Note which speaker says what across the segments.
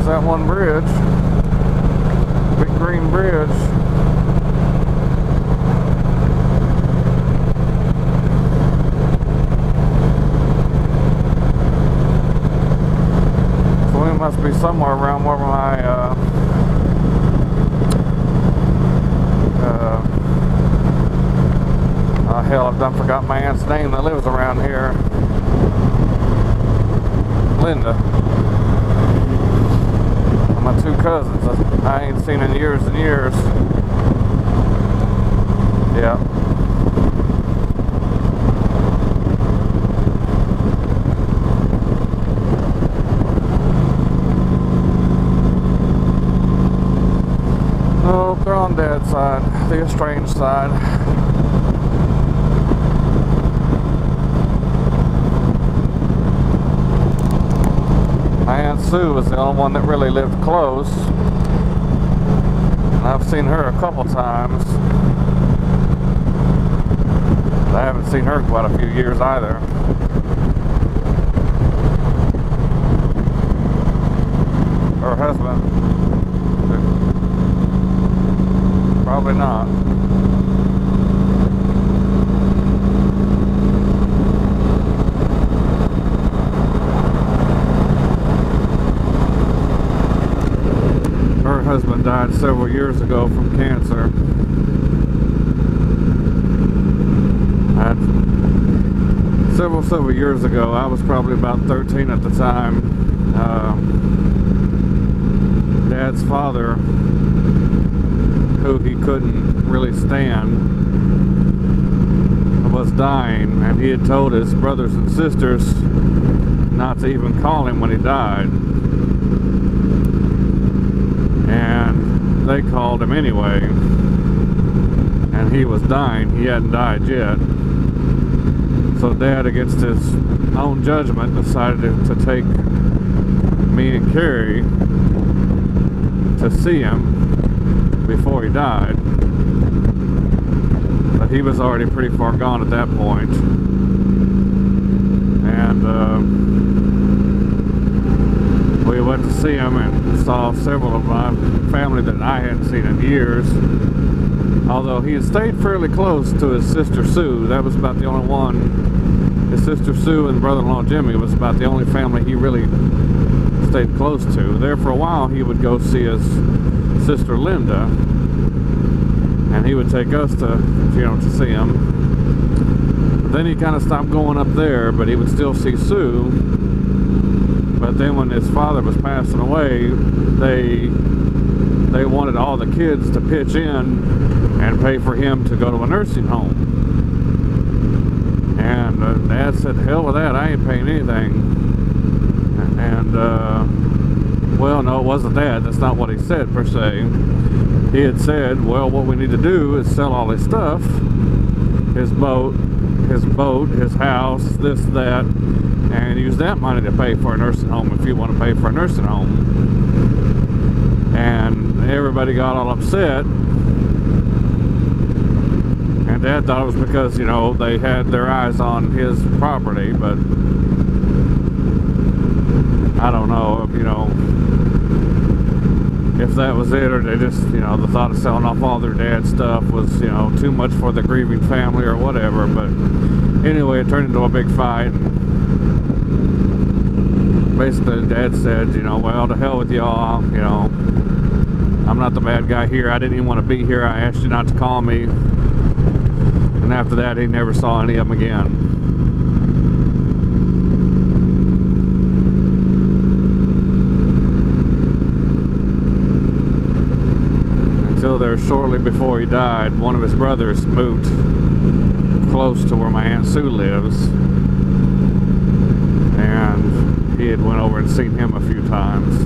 Speaker 1: that one bridge. Big green bridge. So we must be somewhere around where my hell, I've done forgot my aunt's name that lives around here. Linda. My two cousins I ain't seen in years and years. Yeah. Oh, they're on Dad's side, the estranged side. My Aunt Sue was the only one that really lived close. And I've seen her a couple times. I haven't seen her in quite a few years either. Her husband? Probably not. Her husband died several years ago from cancer. Several years ago, I was probably about 13 at the time. Dad's father, who he couldn't really stand, was dying, and he had told his brothers and sisters not to even call him when he died. And they called him anyway, and he was dying. He hadn't died yet. So Dad, against his own judgment, decided to take me and Carrie to see him before he died. But he was already pretty far gone at that point. And we went to see him and saw several of my family that I hadn't seen in years. Although he had stayed fairly close to his sister Sue. That was about the only one. His sister Sue and brother-in-law Jimmy was about the only family he really stayed close to. There for a while he would go see his sister Linda, and he would take us to, you know, to see him. But then he kind of stopped going up there, but he would still see Sue. But then when his father was passing away, they wanted all the kids to pitch in and pay for him to go to a nursing home. And Dad said, hell with that, I ain't paying anything. And well, no, it wasn't that. That's not what he said per se. He had said, well, what we need to do is sell all his stuff, his boat, his house, this, that, and use that money to pay for a nursing home if you want to pay for a nursing home. And everybody got all upset. And Dad thought it was because, you know, they had their eyes on his property, but I don't know, you know, if that was it, or they just, you know, the thought of selling off all their dad's stuff was, you know, too much for the grieving family or whatever. But anyway, it turned into a big fight. Basically, Dad said, you know, well, to hell with y'all, you know, I'm not the bad guy here. I didn't even want to be here. I asked you not to call me. And after that, he never saw any of them again. Until there, shortly before he died, one of his brothers moved close to where my Aunt Sue lives. And he had went over and seen him a few times.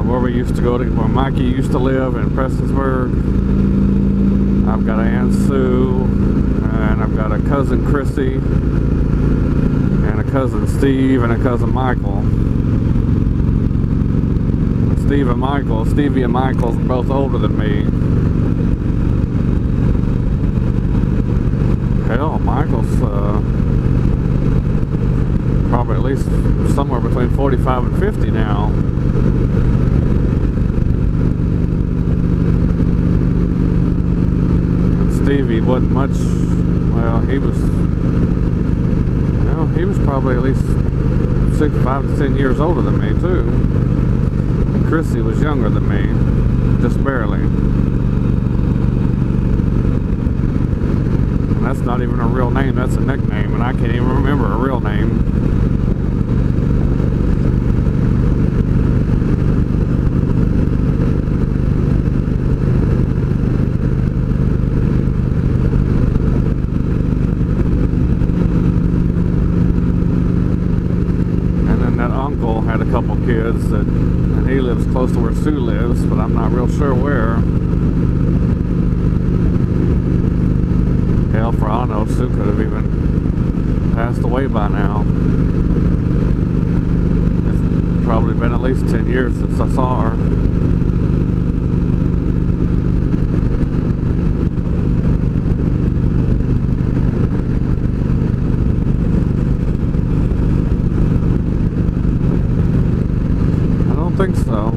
Speaker 1: Where we used to go to, where Mikey used to live in Prestonsburg, I've got an Aunt Sue, and I've got a cousin Chrissy, and a cousin Steve and a cousin Michael. Stevie and Michael are both older than me. Hell, Michael's probably at least somewhere between 45 and 50 now. And Stevie wasn't much, well, he was probably at least 5 to 10 years older than me too. And Chrissy was younger than me, just barely. And that's not even a real name, that's a nickname, and I can't even remember a real name. Had a couple kids and he lives close to where Sue lives, but I'm not real sure where. Hell, for all I know, Sue could have even passed away by now. It's probably been at least 10 years since I saw her. I think so.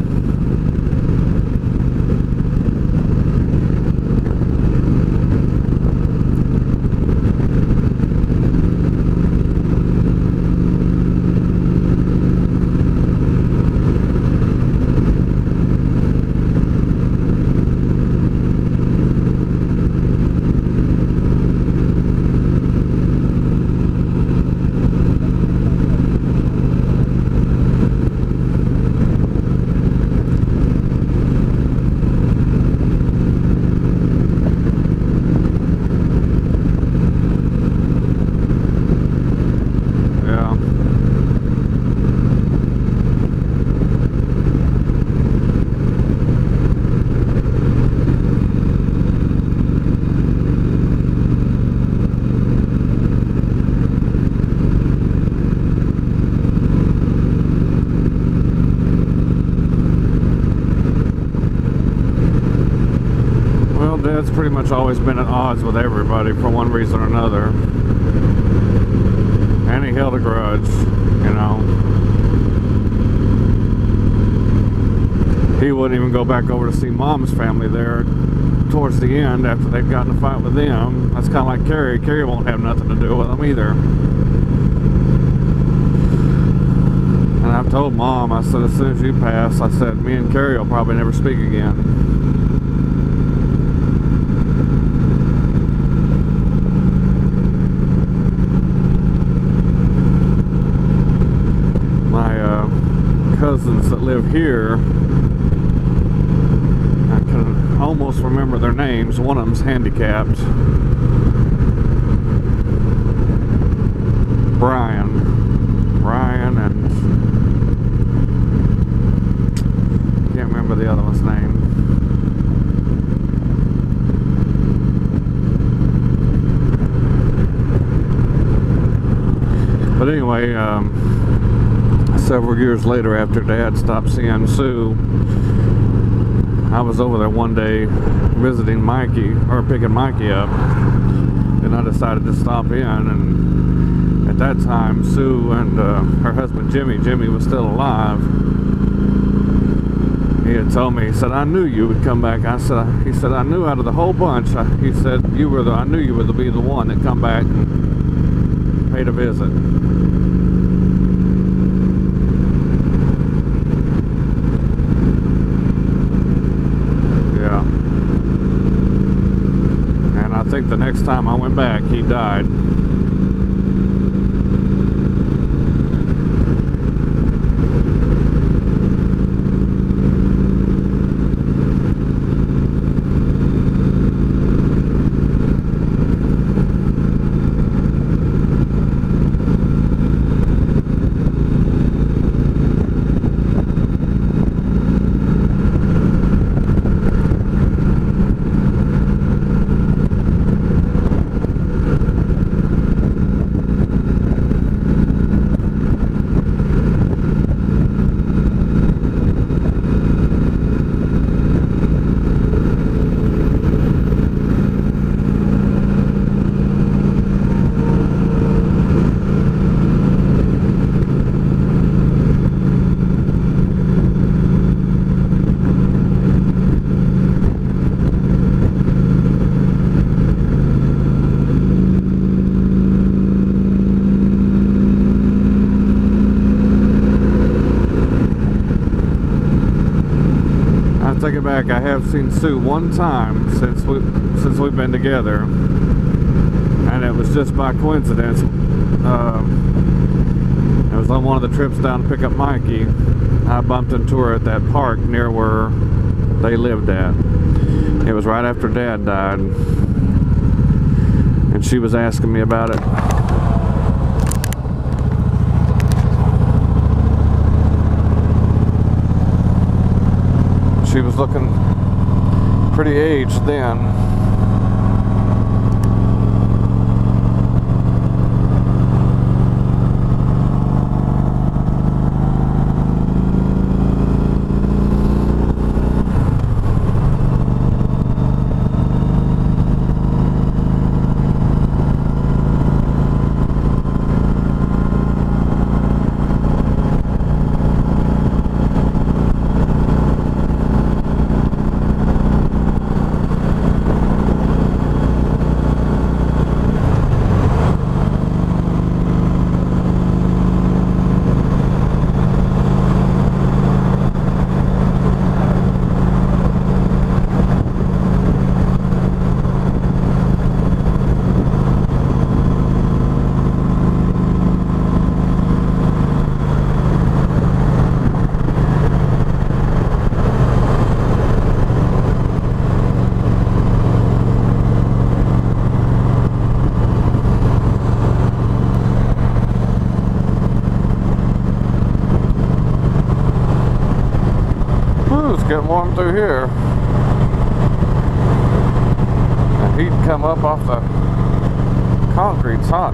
Speaker 1: Dad's pretty much always been at odds with everybody for one reason or another. And he held a grudge, you know. He wouldn't even go back over to see Mom's family there towards the end after they've gotten in a fight with them. That's kind of like Carrie. Carrie won't have nothing to do with them either. And I've told Mom, I said, as soon as you pass, I said, me and Carrie will probably never speak again. Cousins that live here, I can almost remember their names. One of them's handicapped. Brian and can't remember the other one's name. But anyway, several years later, after Dad stopped seeing Sue, I was over there one day visiting Mikey, or picking Mikey up, and I decided to stop in. And at that time, Sue and her husband Jimmy was still alive. He had told me, he said, I knew you would come back. He said, I knew out of the whole bunch, he said, I knew you would be the one that come back and paid a visit. I think the next time I went back, he died. back, I have seen Sue one time since we've been together, and it was just by coincidence. It was on one of the trips down to pick up Mikey. I bumped into her at that park near where they lived at. It was right after Dad died, and she was asking me about it. She was looking pretty aged then. It's getting warm through here. The heat come up off the concrete's hot.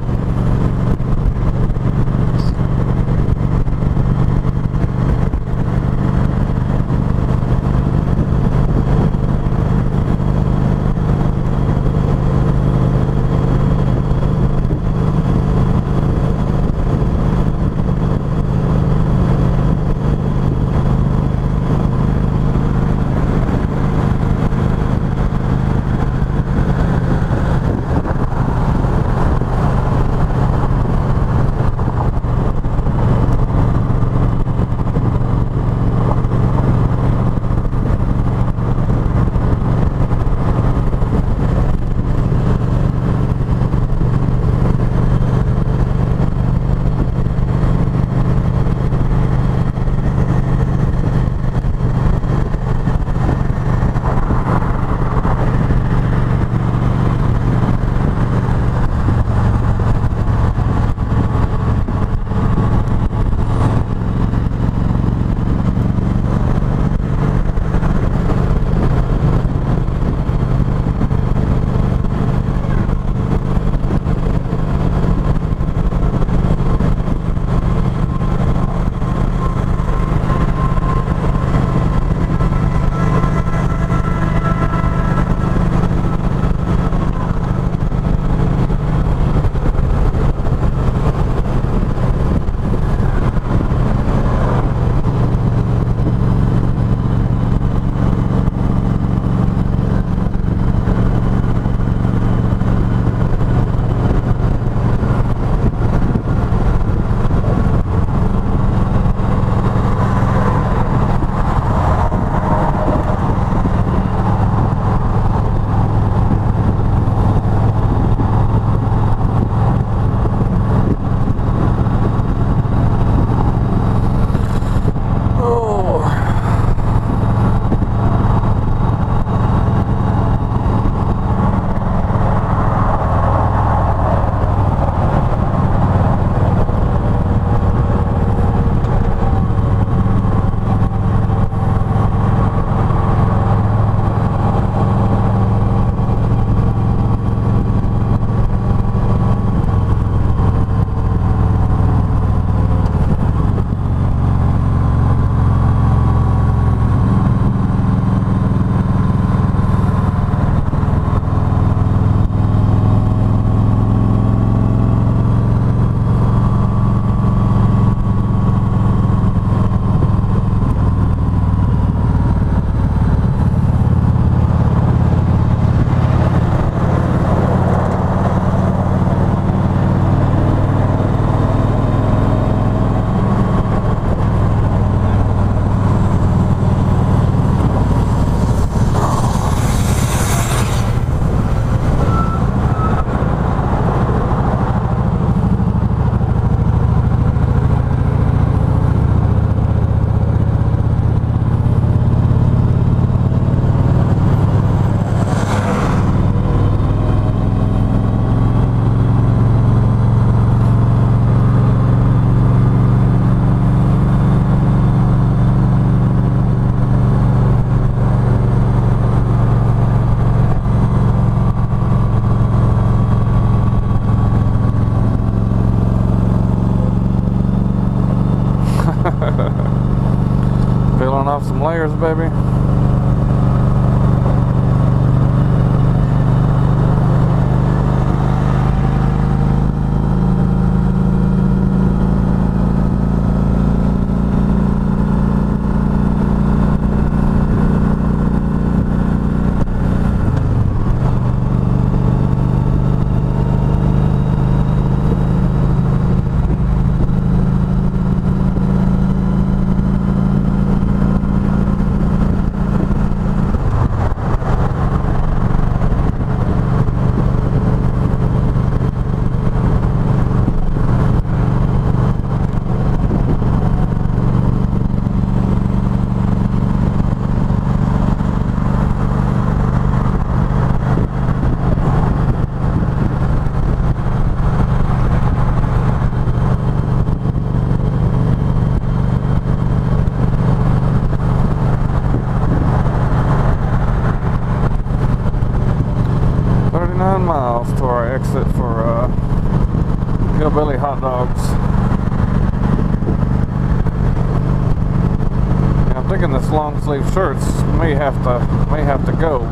Speaker 1: Yeah, I'm thinking this long sleeve shirts may have to go.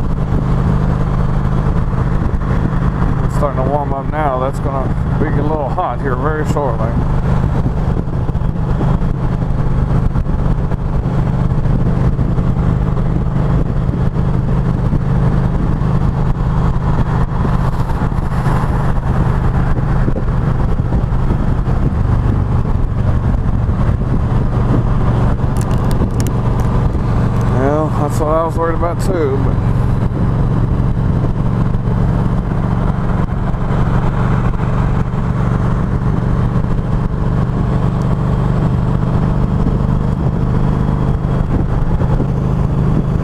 Speaker 1: It's starting to warm up now. That's gonna be a little hot here very shortly. That's what I was worried about too, but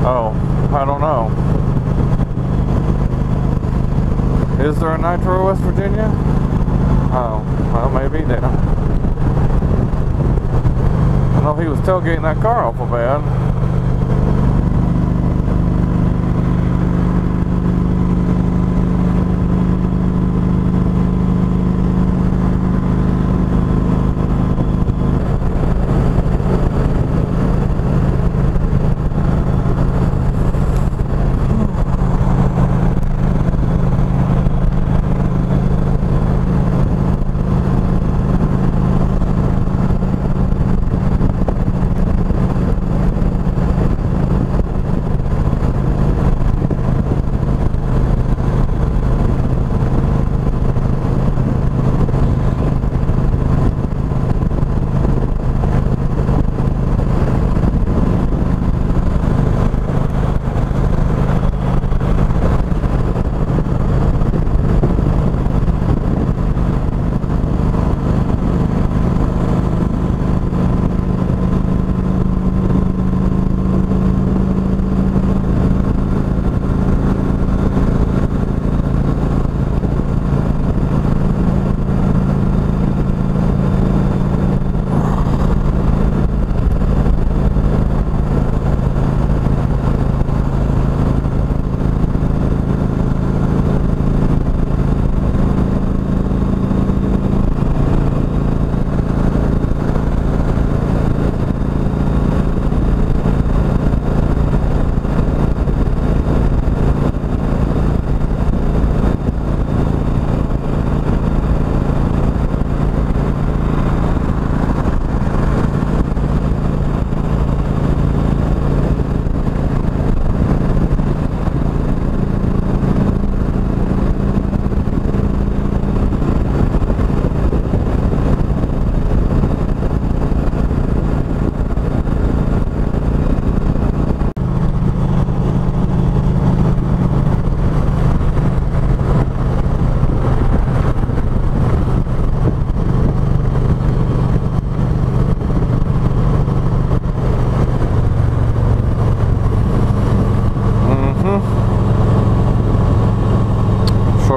Speaker 1: oh, I don't know. Is there a Nitro West Virginia? Oh, well, maybe then. I know he was tailgating that car awful bad.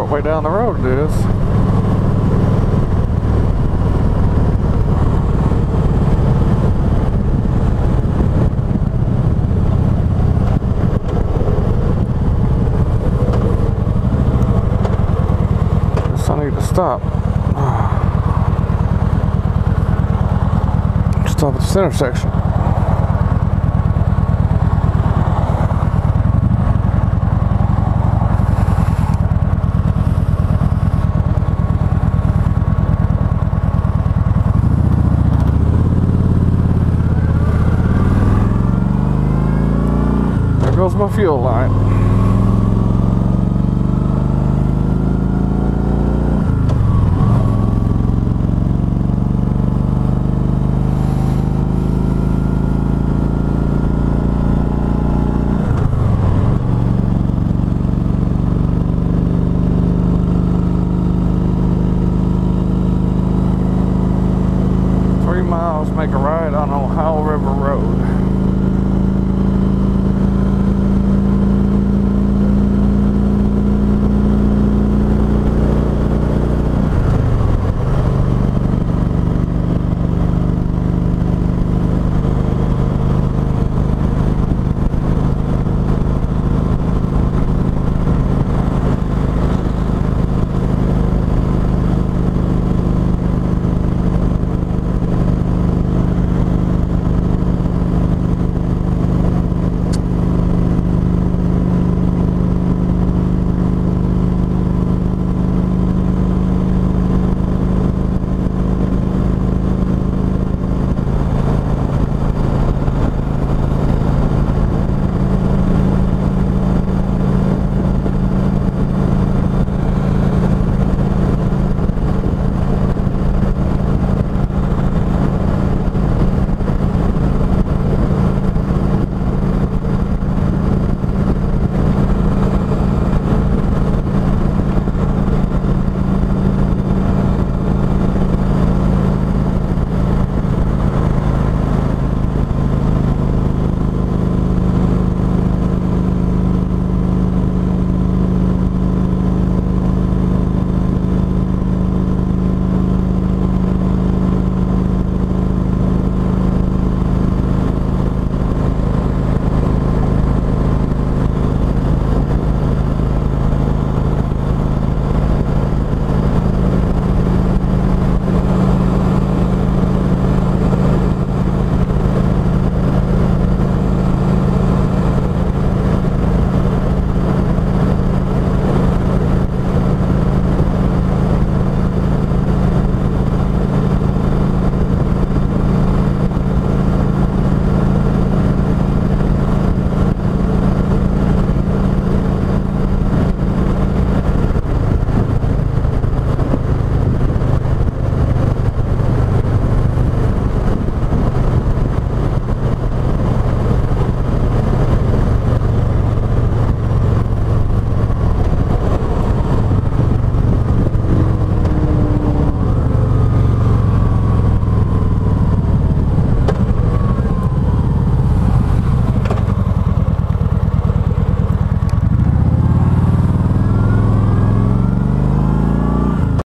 Speaker 1: Way down the road it is. Guess I need to stop. Stop at this intersection. Goes my fuel light. Make a ride on Ohio River Road.